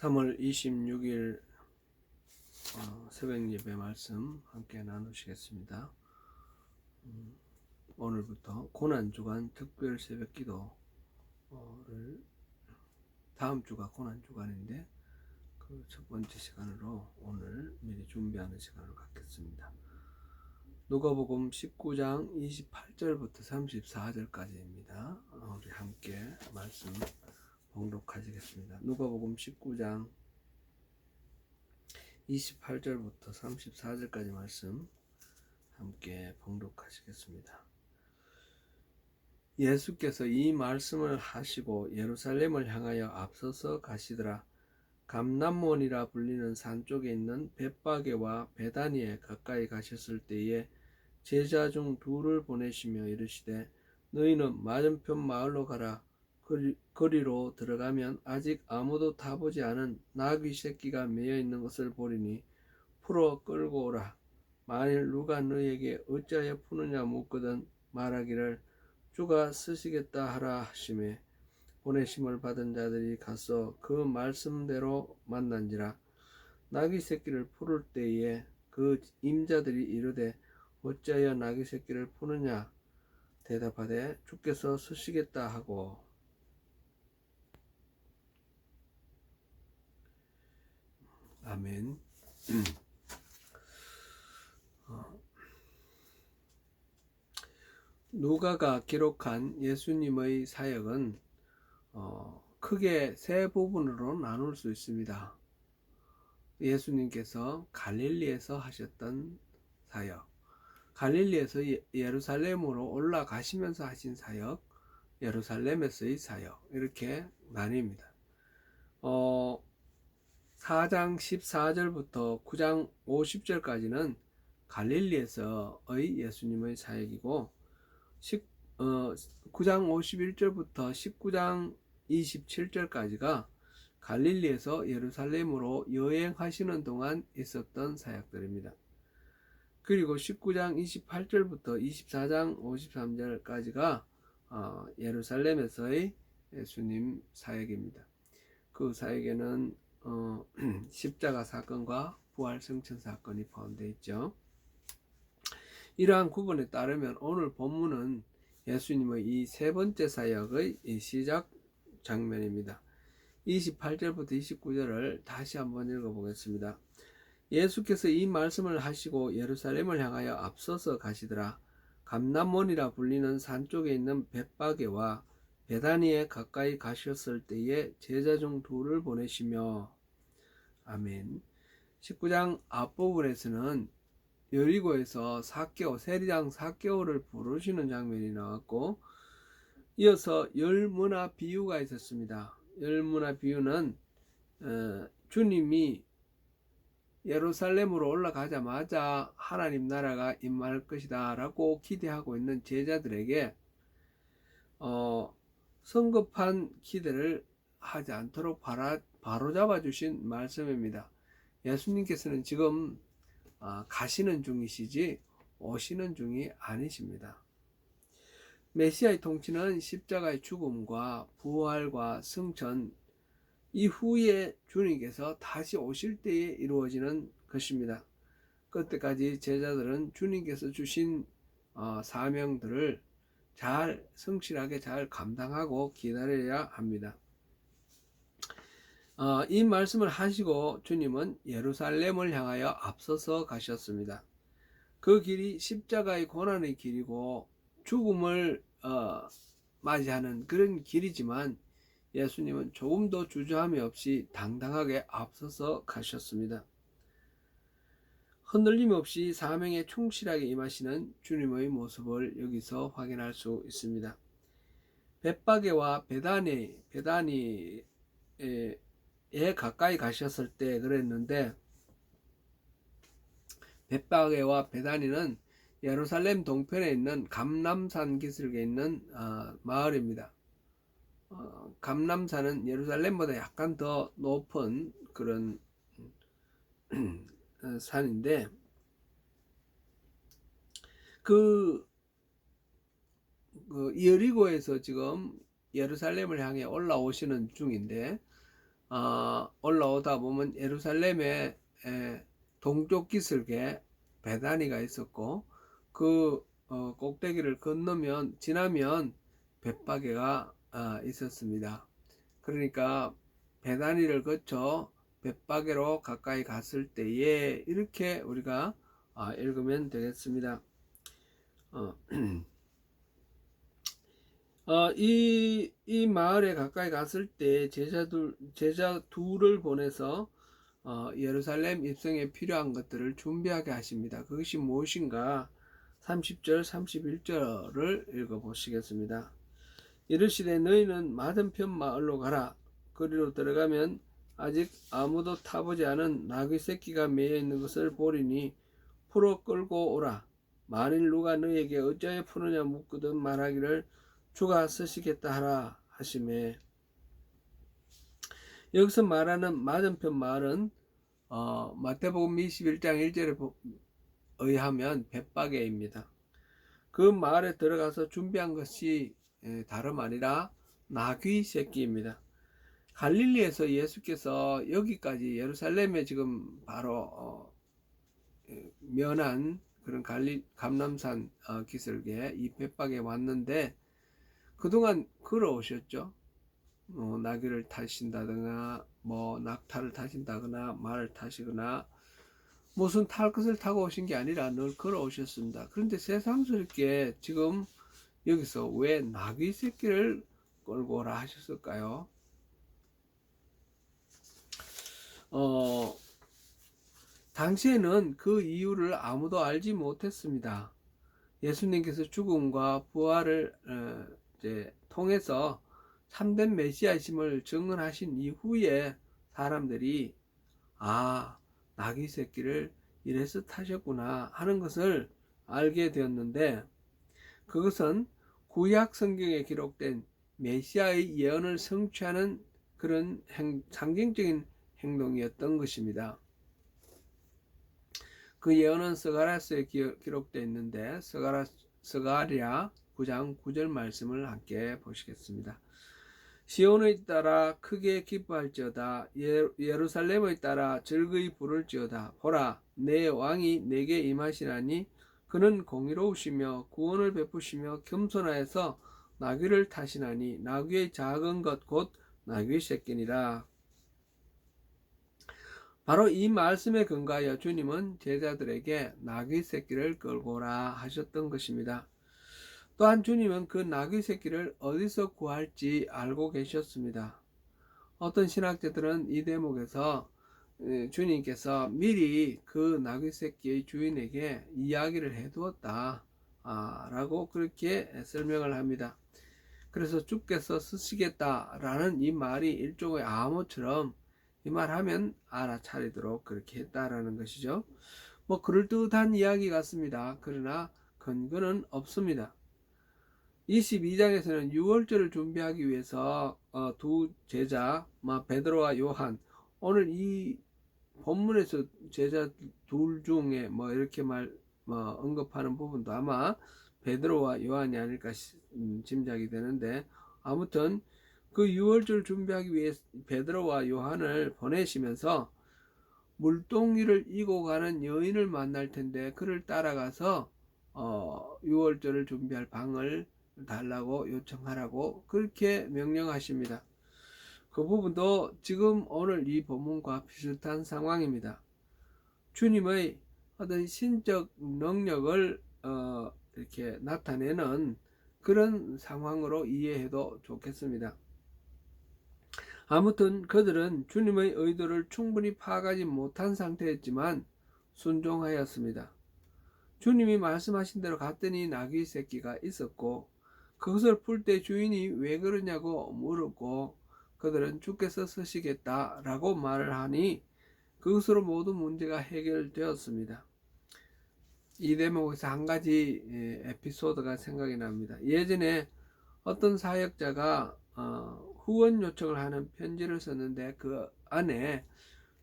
3월 26일 새벽 예배 말씀 함께 나누시겠습니다. 오늘부터 고난주간 특별 새벽 기도를 다음 주가 고난주간인데 그 첫 번째 시간으로 오늘 미리 준비하는 시간을 갖겠습니다. 누가복음 19장 28절부터 34절까지입니다. 우리 함께 말씀 봉독하시겠습니다. 누가복음 19장 28절부터 34절까지 말씀 함께 봉독하시겠습니다. 예수께서 이 말씀을 하시고 예루살렘을 향하여 앞서서 가시더라. 감람몬이라 불리는 산 쪽에 있는 벳바게와 베다니에 가까이 가셨을 때에 제자 중 둘을 보내시며 이르시되 너희는 맞은편 마을로 가라. 거리로 들어가면 아직 아무도 타보지 않은 나귀 새끼가 매여 있는 것을 보리니 풀어 끌고 오라. 만일 누가 너희에게 어찌하여 푸느냐 묻거든 말하기를 주가 쓰시겠다 하라 하시매 보내심을 받은 자들이 가서 그 말씀대로 만난지라. 나귀 새끼를 풀을 때에 그 임자들이 이르되 어찌하여 나귀 새끼를 푸느냐 대답하되 주께서 쓰시겠다 하고. 아멘. 누가가 기록한 예수님의 사역은 크게 세 부분으로 나눌 수 있습니다. 예수님께서 갈릴리에서 하셨던 사역, 갈릴리에서 예루살렘으로 올라가시면서 하신 사역, 예루살렘에서의 사역, 이렇게 나뉩니다. 4장 14절부터 9장 50절까지는 갈릴리에서의 예수님의 사역이고 9장 51절부터 19장 27절까지가 갈릴리에서 예루살렘으로 여행하시는 동안 있었던 사역들입니다. 그리고 19장 28절부터 24장 53절까지가 예루살렘에서의 예수님 사역입니다. 그 사역에는 십자가 사건과 부활 승천 사건이 포함되어 있죠. 이러한 구분에 따르면 오늘 본문은 예수님의 이 세 번째 사역의 시작 장면입니다. 28절부터 29절을 다시 한번 읽어보겠습니다. 예수께서 이 말씀을 하시고 예루살렘을 향하여 앞서서 가시더라. 감람몬이라 불리는 산 쪽에 있는 벳바게와 베다니에 가까이 가셨을 때에 제자 중 둘을 보내시며. 아멘. 19장 앞부분에서는 여리고에서 세리장 삭개오를 부르시는 장면이 나왔고, 이어서 열문화 비유가 있었습니다. 열문화 비유는 주님이 예루살렘으로 올라가자마자 하나님 나라가 임할 것이다 라고 기대하고 있는 제자들에게 성급한 기대를 하지 않도록 바로잡아 주신 말씀입니다. 예수님께서는 지금 가시는 중이시지 오시는 중이 아니십니다. 메시아의 통치는 십자가의 죽음과 부활과 승천 이후에 주님께서 다시 오실 때에 이루어지는 것입니다. 그때까지 제자들은 주님께서 주신 사명들을 성실하게 잘 감당하고 기다려야 합니다. 이 말씀을 하시고 주님은 예루살렘을 향하여 앞서서 가셨습니다. 그 길이 십자가의 고난의 길이고 죽음을 맞이하는 그런 길이지만 예수님은 조금도 주저함이 없이 당당하게 앞서서 가셨습니다. 흔들림 없이 사명에 충실하게 임하시는 주님의 모습을 여기서 확인할 수 있습니다. 벳바게와 베다니에 가까이 가셨을 때 그랬는데, 벳바게와 베다니는 예루살렘 동편에 있는 감람산 기슭에 있는 마을입니다. 감람산은 예루살렘보다 약간 더 높은 그런 산인데, 그 여리고에서 지금 예루살렘을 향해 올라오시는 중인데, 올라오다 보면 예루살렘에 동쪽 기슭에 베다니가 있었고, 그 꼭대기를 지나면 벳바게가 있었습니다. 그러니까 베다니를 거쳐 벳바게로 가까이 갔을 때에 이렇게 우리가 읽으면 되겠습니다. 어, 이 마을에 가까이 갔을 때 제자 둘을 보내서 예루살렘 입성에 필요한 것들을 준비하게 하십니다. 그것이 무엇인가? 30절, 31절을 읽어보시겠습니다. 이르시되 너희는 맞은편 마을로 가라. 그리로 들어가면 아직 아무도 타보지 않은 나귀 새끼가 매여 있는 것을 보리니 풀어 끌고 오라. 만일 누가 너희에게 어찌하여 푸느냐 묻거든 말하기를 주가 쓰시겠다 하라 하시매. 여기서 말하는 맞은편 마을은 마태복음 21장 1절에 의하면 벳바게입니다. 그 마을에 들어가서 준비한 것이 다름 아니라 나귀 새끼입니다. 갈릴리에서 예수께서 여기까지 예루살렘에 지금 바로 면한 그런 감람산 기슭에 이 벳바게에 왔는데 그동안 걸어오셨죠. 나귀를 타신다거나 뭐 낙타를 타신다거나 말을 타시거나 무슨 탈 것을 타고 오신 게 아니라 늘 걸어오셨습니다. 그런데 새삼스럽게 지금 여기서 왜 나귀 새끼를 끌고 오라 하셨을까요? 당시에는 그 이유를 아무도 알지 못했습니다. 예수님께서 죽음과 부활을 이제 통해서 참된 메시아심을 증언하신 이후에 사람들이 나귀 새끼를 이래서 타셨구나 하는 것을 알게 되었는데, 그것은 구약 성경에 기록된 메시아의 예언을 성취하는 그런 상징적인 행동이었던 것입니다. 그 예언은 스가랴서에 기록되어 있는데 스가랴 9장 9절 말씀을 함께 보시겠습니다. 시온의 따라 크게 기뻐할지어다. 예루살렘의 따라 즐거이 부를지어다. 보라, 내 왕이 내게 임하시나니 그는 공의로우시며 구원을 베푸시며 겸손하여서 나귀를 타시나니 나귀의 작은 것 곧 나귀 새끼니라. 바로 이 말씀에 근거하여 주님은 제자들에게 나귀 새끼를 끌고 오라 하셨던 것입니다. 또한 주님은 그 나귀 새끼를 어디서 구할지 알고 계셨습니다. 어떤 신학자들은 이 대목에서 주님께서 미리 그 나귀 새끼의 주인에게 이야기를 해두었다 라고 그렇게 설명을 합니다. 그래서 주께서 쓰시겠다라는 이 말이 일종의 암호처럼 이 말하면 알아차리도록 그렇게 했다라는 것이죠. 뭐 그럴듯한 이야기 같습니다. 그러나 근거는 없습니다. 22장에서는 유월절을 준비하기 위해서 두 제자 베드로와 요한, 오늘 이 본문에서 제자 둘 중에 이렇게 언급하는 부분도 아마 베드로와 요한이 아닐까 짐작이 되는데, 아무튼 그 유월절 준비하기 위해 베드로와 요한을 보내시면서 물동이를 이고 가는 여인을 만날 텐데 그를 따라가서 유월절을 준비할 방을 달라고 요청하라고 그렇게 명령하십니다. 그 부분도 지금 오늘 이 본문과 비슷한 상황입니다. 주님의 어떤 신적 능력을 이렇게 나타내는 그런 상황으로 이해해도 좋겠습니다. 아무튼 그들은 주님의 의도를 충분히 파악하지 못한 상태였지만 순종하였습니다. 주님이 말씀하신 대로 갔더니 나귀 새끼가 있었고 그것을 풀 때 주인이 왜 그러냐고 물었고 그들은 주께서 쓰시겠다라고 말을 하니 그것으로 모든 문제가 해결되었습니다. 이 대목에서 한 가지 에피소드가 생각이 납니다. 예전에 어떤 사역자가 후원 요청을 하는 편지를 썼는데 그 안에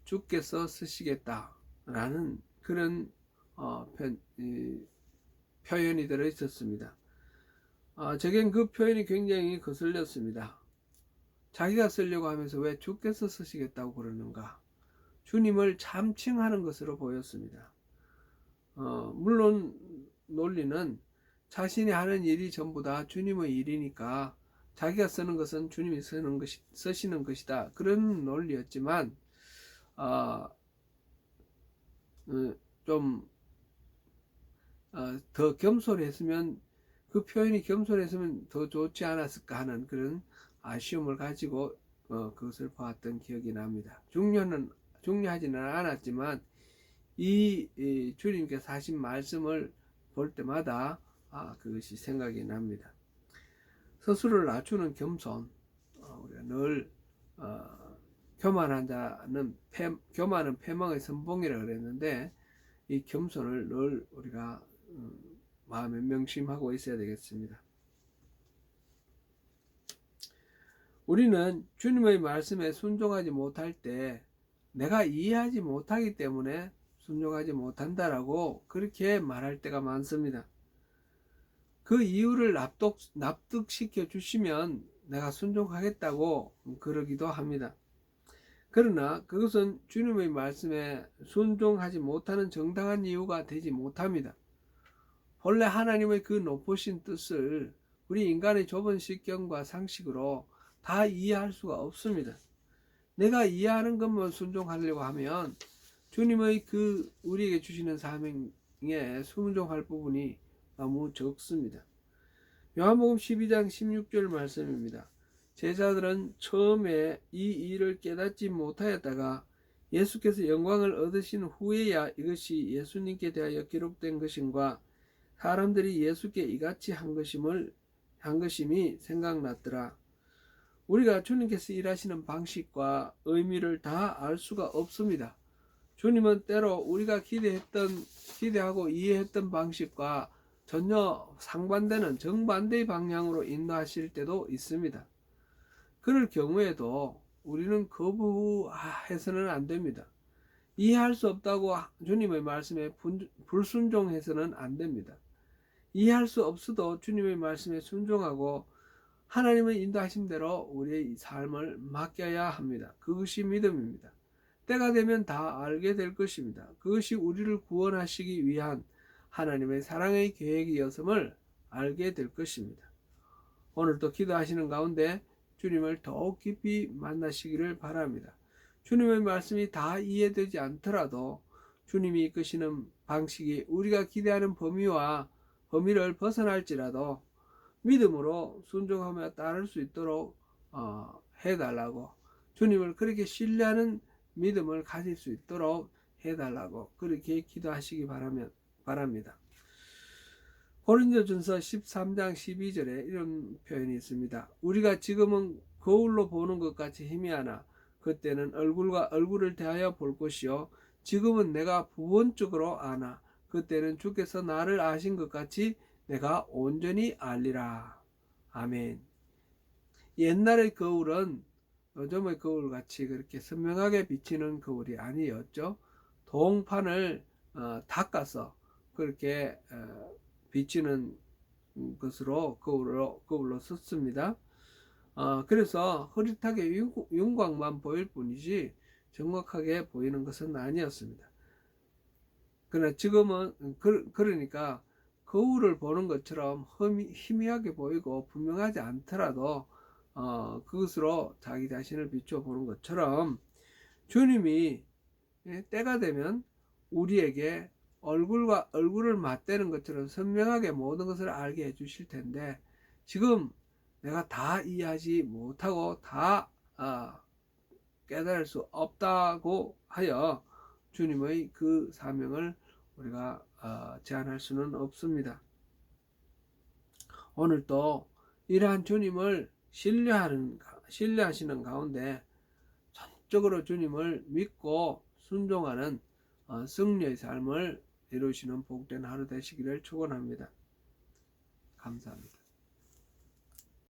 주께서 쓰시겠다라는 그런 표현이 들어 있었습니다. 제겐 그 표현이 굉장히 거슬렸습니다. 자기가 쓰려고 하면서 왜 주께서 쓰시겠다고 그러는가? 주님을 참칭하는 것으로 보였습니다. 물론 논리는 자신이 하는 일이 전부 다 주님의 일이니까 자기가 쓰는 것은 주님이 쓰시는 것이다. 그런 논리였지만 좀 더 겸손했으면, 그 표현이 겸손했으면 더 좋지 않았을까 하는 그런 아쉬움을 가지고 그것을 보았던 기억이 납니다. 중요하지는 않았지만 이 주님께서 하신 말씀을 볼 때마다 그것이 생각이 납니다. 스스로를 낮추는 겸손, 우리가 늘 교만은 패망의 선봉이라 그랬는데, 이 겸손을 늘 우리가 마음에 명심하고 있어야 되겠습니다. 우리는 주님의 말씀에 순종하지 못할 때 내가 이해하지 못하기 때문에 순종하지 못한다라고 그렇게 말할 때가 많습니다. 그 이유를 납득시켜 주시면 내가 순종하겠다고 그러기도 합니다. 그러나 그것은 주님의 말씀에 순종하지 못하는 정당한 이유가 되지 못합니다. 본래 하나님의 그 높으신 뜻을 우리 인간의 좁은 식견과 상식으로 다 이해할 수가 없습니다. 내가 이해하는 것만 순종하려고 하면 주님의 그 우리에게 주시는 사명에 순종할 부분이 너무 적습니다. 요한복음 12장 16절 말씀입니다. 제자들은 처음에 이 일을 깨닫지 못하였다가 예수께서 영광을 얻으신 후에야 이것이 예수님께 대하여 기록된 것임과 사람들이 예수께 이같이 한 것임이 생각났더라. 우리가 주님께서 일하시는 방식과 의미를 다 알 수가 없습니다. 주님은 때로 우리가 기대하고 이해했던 방식과 전혀 상반되는 정반대의 방향으로 인도하실 때도 있습니다. 그럴 경우에도 우리는 거부해서는 안 됩니다. 이해할 수 없다고 주님의 말씀에 불순종해서는 안 됩니다. 이해할 수 없어도 주님의 말씀에 순종하고 하나님의 인도하심대로 우리의 삶을 맡겨야 합니다. 그것이 믿음입니다. 때가 되면 다 알게 될 것입니다. 그것이 우리를 구원하시기 위한 하나님의 사랑의 계획이었음을 알게 될 것입니다. 오늘도 기도하시는 가운데 주님을 더욱 깊이 만나시기를 바랍니다. 주님의 말씀이 다 이해되지 않더라도 주님이 이끄시는 방식이 우리가 기대하는 범위를 벗어날지라도 믿음으로 순종하며 따를 수 있도록 해달라고, 주님을 그렇게 신뢰하는 믿음을 가질 수 있도록 해달라고 그렇게 기도하시기 바랍니다. 고린도전서 13장 12절에 이런 표현이 있습니다. 우리가 지금은 거울로 보는 것 같이 희미하나 그때는 얼굴과 얼굴을 대하여 볼 것이요 지금은 내가 부분적으로 아나 그때는 주께서 나를 아신 것 같이 내가 온전히 알리라. 아멘. 옛날의 거울은 요즘의 거울같이 그렇게 선명하게 비치는 거울이 아니었죠. 동판을 닦아서 그렇게 비치는 것으로 거울로 썼습니다. 그래서 흐릿하게 윤곽만 보일 뿐이지 정확하게 보이는 것은 아니었습니다. 그러나 지금은 그러니까 거울을 보는 것처럼 희미하게 보이고 분명하지 않더라도 그것으로 자기 자신을 비추어 보는 것처럼 주님이 때가 되면 우리에게 얼굴과 얼굴을 맞대는 것처럼 선명하게 모든 것을 알게 해 주실 텐데, 지금 내가 다 이해하지 못하고 다 깨달을 수 없다고 하여 주님의 그 사명을 우리가 제한할 수는 없습니다. 오늘도 이러한 주님을 신뢰하시는 가운데 전적으로 주님을 믿고 순종하는 승리의 삶을 이루시는 복된 하루 되시기를 축원합니다. 감사합니다.